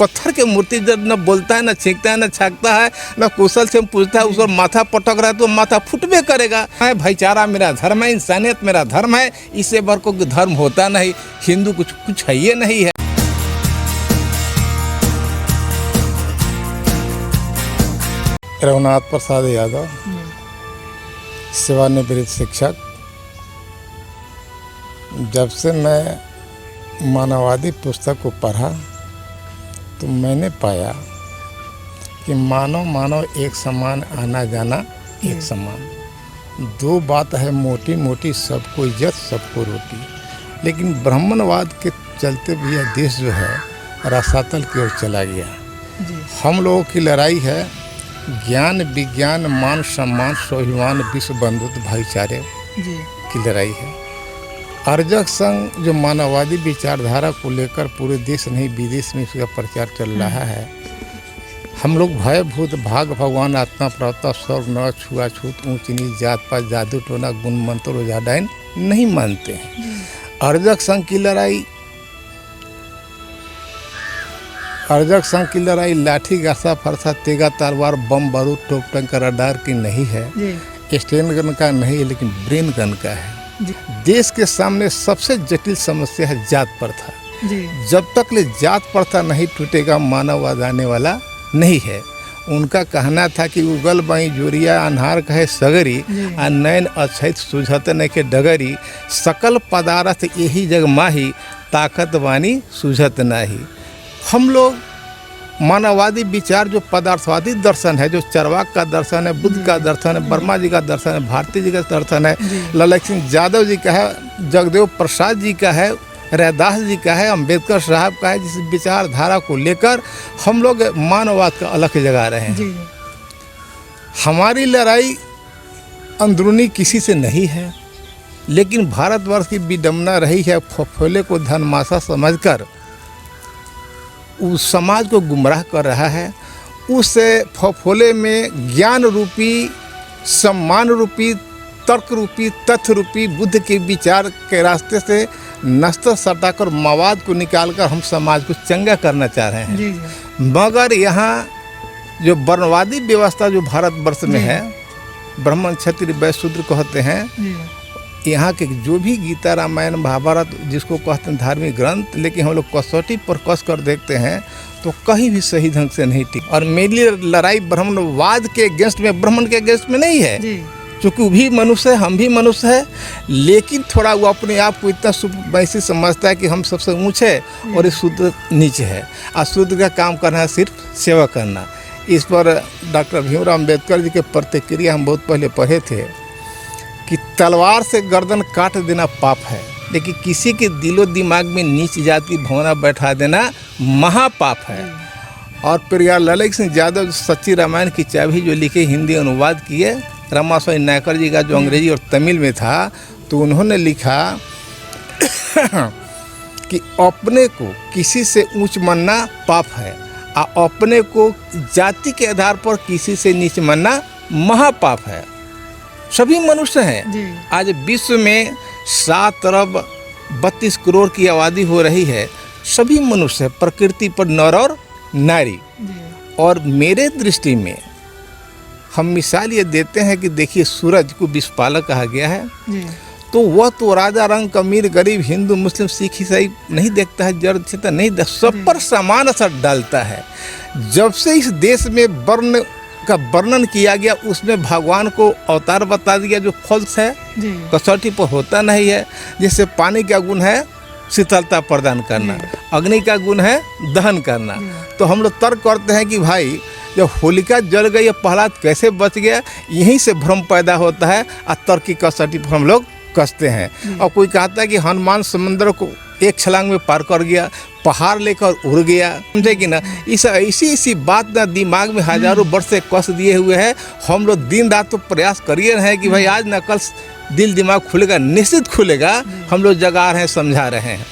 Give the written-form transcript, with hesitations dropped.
पत्थर के मूर्ति जब न बोलता है, न छींकता है, न छाकता है, न कुशल से पूछता है, उस पर माथा पटक रहा है तो माथा फुटबे करेगा। भाईचारा मेरा धर्म है, इंसानियत मेरा धर्म है, इससे बढ़ कोई धर्म होता नहीं। हिंदू कुछ है ये नहीं है। रघुनाथ प्रसाद यादव, सेवानिवृत्त शिक्षक। जब से मैं मानववादी पुस्तक को पढ़ा तो मैंने पाया कि मानव एक समान, आना जाना एक समान। दो बात है मोटी मोटी, सबको इज्जत सबको रोटी। लेकिन ब्राह्मणवाद के चलते भी यह देश जो है रसातल की ओर चला गया। हम लोगों की लड़ाई है ज्ञान विज्ञान मान सम्मान स्वाभिमान विश्व बंधुत्व भाईचारे की लड़ाई है। अर्जक संघ जो मानववादी विचारधारा को लेकर पूरे देश नहीं विदेश में इसका प्रचार चल रहा है। हम लोग भयभूत भाग भगवान आत्मा प्रवता स्वर्ग न छुआछूत ऊंच नीच जात पात जादू टोना गुण मंत्र ओझाडाइन नहीं मानते हैं। अर्जक संघ की लड़ाई लाठी गासा फरसा तेगा तलवार बम बारूद टोप टंक रडार की नहीं है, स्टेन गन का नहीं है, लेकिन ब्रेन गन का है। देश के सामने सबसे जटिल समस्या है जात प्रथा। जब तक ले जात प्रथा नहीं टूटेगा मानववाद आने वाला नहीं है। उनका कहना था कि उगल बाई जोरिया अन्हार कहे सगरी आ नैन अछैत सुझत न के डगरी सकल पदार्थ यही जग माही ताकत वानी सुझत नाही। हम लोग मानववादी विचार जो पदार्थवादी दर्शन है, जो चरवाक का दर्शन है, बुद्ध का दर्शन है, वर्मा जी का दर्शन है, भारती जी का दर्शन है, ललित सिंह यादव जी का है, जगदेव प्रसाद जी का है, रैदास जी का है, अम्बेडकर साहब का है। जिस विचारधारा को लेकर हम लोग मानववाद का अलग जगा रहे हैं। हमारी लड़ाई अंदरूनी किसी से नहीं है, लेकिन भारतवर्ष की विडंबना रही है फफोले को धनमाशा समझकर उस समाज को गुमराह कर रहा है। उस फफोले में ज्ञान रूपी, सम्मान रूपी, तर्क रूपी, तथ्य रूपी बुद्ध के विचार के रास्ते से नस्तर सटाकर मवाद को निकालकर हम समाज को चंगा करना चाह रहे हैं। मगर यहाँ जो वर्णवादी व्यवस्था जो भारतवर्ष में है, ब्राह्मण क्षत्रिय वैश्य शूद्र कहते हैं, यहाँ के जो भी गीता रामायण महाभारत जिसको कहते हैं धार्मिक ग्रंथ, लेकिन हम लोग कसौटी पर कस कर देखते हैं तो कहीं भी सही ढंग से नहीं टिक। और मेरी लड़ाई ब्राह्मणवाद के अगेंस्ट में, ब्राह्मण के अगेंस्ट में नहीं है, क्योंकि वो भी मनुष्य है, हम भी मनुष्य है। लेकिन थोड़ा वो अपने आप को इतना वैसे समझता है कि हम सबसे ऊँचे और ये शुद्ध नीचे है। और शुद्ध का काम करना है सिर्फ सेवा करना। इस पर डॉक्टर भीमराव अम्बेडकर जी के प्रतिक्रिया हम बहुत पहले पढ़े थे कि तलवार से गर्दन काट देना पाप है, लेकिन किसी के दिलो दिमाग में नीच जाति भावना बैठा देना महापाप है। और फिर यार ललित सिंह यादव सच्ची रामायण की चाबी जो लिखे, हिंदी अनुवाद किए, रामास्वामी नायकर जी का जो अंग्रेजी और तमिल में था, तो उन्होंने लिखा कि अपने को किसी से ऊंच मानना पाप है और अपने को जाति के आधार पर किसी से नीच मानना महापाप है। सभी मनुष्य हैं। आज विश्व में 7 अरब 32 करोड़ की आबादी हो रही है। सभी मनुष्य है, प्रकृति पर नर और नारी। और मेरे दृष्टि में हम मिसाल ये देते हैं कि देखिए सूरज को विश्वपालक कहा गया है, तो वह तो राजा रंग अमीर गरीब हिंदू मुस्लिम सिख ईसाई नहीं देखता है, जड़ क्षेत्र नहीं देखता, सब पर समान असर डालता है। जब से इस देश में वर्ण का वर्णन किया गया, उसमें भगवान को अवतार बता दिया जो फॉल्स है, कसौटी पर होता नहीं है। जैसे पानी का गुण है शीतलता प्रदान करना, अग्नि का गुण है दहन करना। तो हम लोग तर्क करते हैं कि भाई जब होलिका जल गई, प्रहलाद कैसे बच गया, यहीं से भ्रम पैदा होता है और तर्क की कसौटी पर हम लोग कसते हैं। और कोई कहता है कि हनुमान समुद्र को एक छलांग में पार कर गया, पहाड़ लेकर उड़ गया, समझे कि ना। इस ऐसी बात ना दिमाग में हजारों वर्ष से कस दिए हुए हैं। हम लोग दिन रात तो प्रयास करिए रहे हैं कि भाई आज ना कल दिल दिमाग खुलेगा, निश्चित खुलेगा। हम लोग जगा रहे हैं, समझा रहे हैं।